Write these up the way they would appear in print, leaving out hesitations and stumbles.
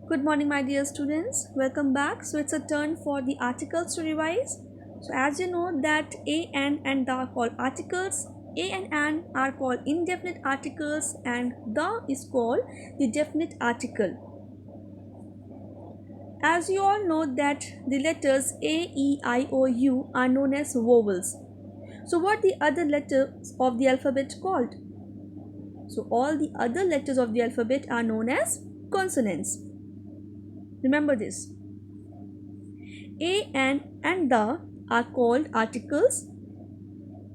Good morning, my dear students. Welcome back. So it's a turn for the articles to revise. So as you know that a and the are called articles. A and an are called indefinite articles and the is called the definite article. As you all know that the letters A, E, I, O, U are known as vowels. So what the other letters of the alphabet called? So all the other letters of the alphabet are known as consonants. Remember this. A and the are called articles.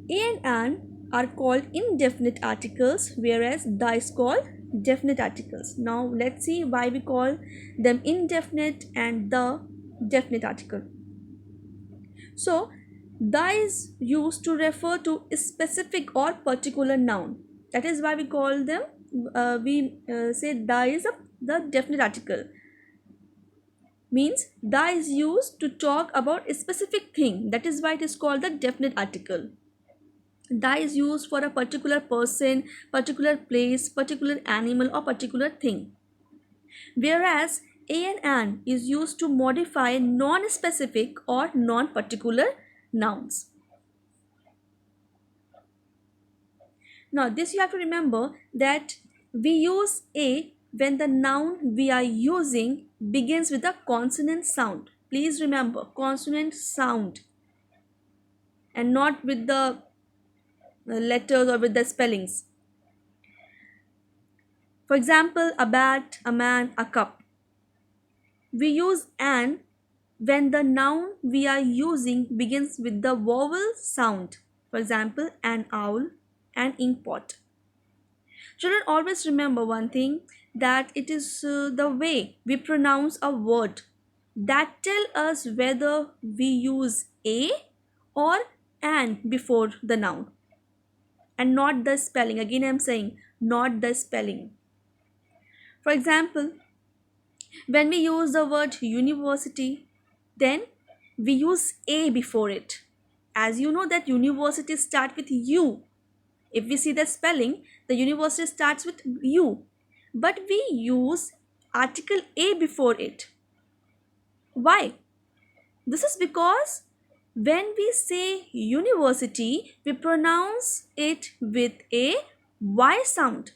A and an are called indefinite articles, whereas the is called definite articles. Now let's see why we call them indefinite and the definite article. So the is used to refer to a specific or particular noun. That is why we call them. We say the is the definite article. Means the is used to talk about a specific thing. That is why it is called the definite article. The is used for a particular person, particular place, particular animal or particular thing. Whereas a and an is used to modify non-specific or non-particular nouns. Now this you have to remember that we use a when the noun we are using begins with a consonant sound. Please remember consonant sound and not with the letters or with the spellings. For example, a bat, a man, a cup. We use an when the noun we are using begins with the vowel sound. For example, an owl, an inkpot. Children, always remember one thing, that it is the way we pronounce a word that tell us whether we use a or an before the noun, and not the spelling. Again, I am saying not the spelling. For example, when we use the word university, then we use a before it. As you know that university start with U. If we see the spelling, the university starts with U. But we use article a before it. Why? This is because when we say university, we pronounce it with a Y sound.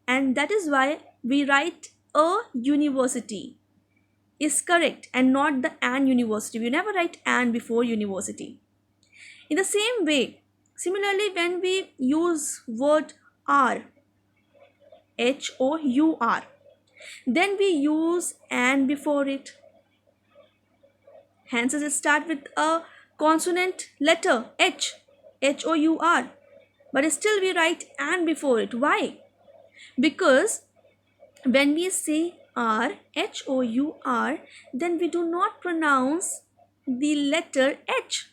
And that is why we write a university is correct and not the an university. We never write an before university. In the same way, similarly when we use word R, Hour, then we use an before it. Hence it start with a consonant letter Hour, but still we write an before it. Why? Because when we say Hour, then we do not pronounce the letter H,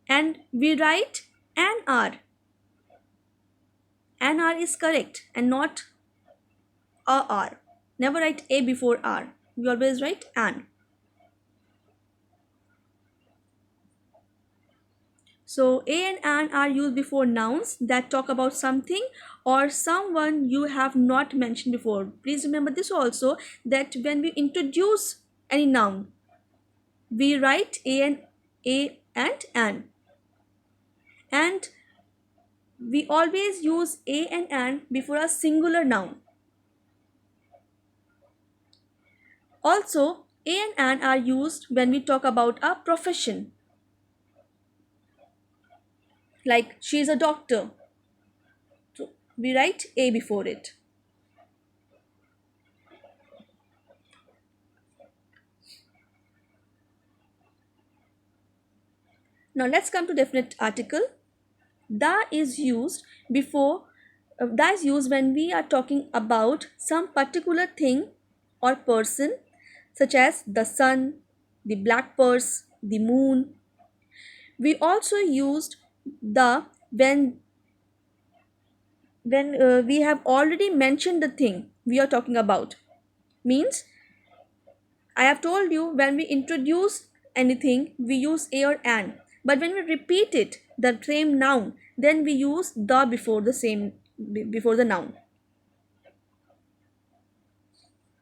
and we write an R. An R is correct and not a R. Never write a before R. We always write an. So a and an are used before nouns that talk about something or someone you have not mentioned before. Please remember this also, that when we introduce any noun, we write a and an. And we always use a and an before a singular noun. Also, a and an are used when we talk about a profession. Like she is a doctor. So we write a before it. Now let's come to definite article. The is used before that is used when we are talking about some particular thing or person, such as the sun, the black purse, the moon. We also used the when we have already mentioned the thing we are talking about. Means I have told you, when we introduce anything we use a or an, but when we repeat it, the same noun, then we use the before the noun.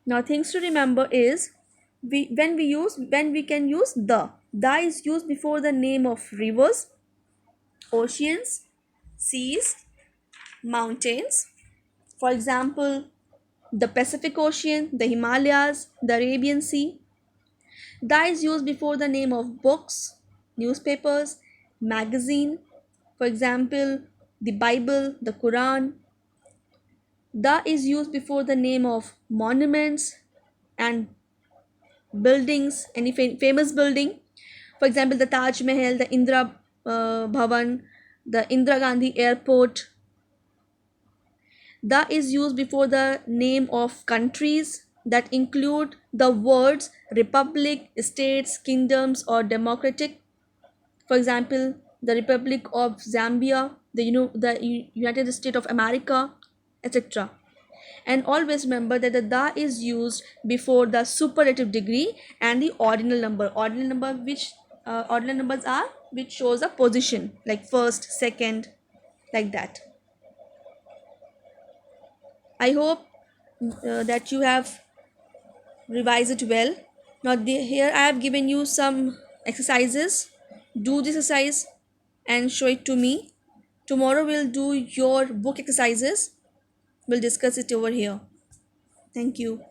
Now things to remember is when we can use the is used before the name of rivers, oceans, seas, mountains. For example, the Pacific Ocean, the Himalayas, the Arabian Sea. The is used before the name of books, newspapers, magazine. For example, the Bible, the Quran. The is used before the name of monuments and buildings, any famous building. For example, the Taj Mahal, the Indra Bhavan, the Indira Gandhi Airport. The is used before the name of countries that include the words republic, states, kingdoms, or democratic. For example, the Republic of Zambia, the United States of America, etc. And always remember that the is used before the superlative degree and the ordinal number. Ordinal numbers are which shows a position like first, second, like that. I hope that you have revised it well. Now here I have given you some exercises. Do this exercise and show it to me. Tomorrow we'll do your book exercises. We'll discuss it over here. Thank you.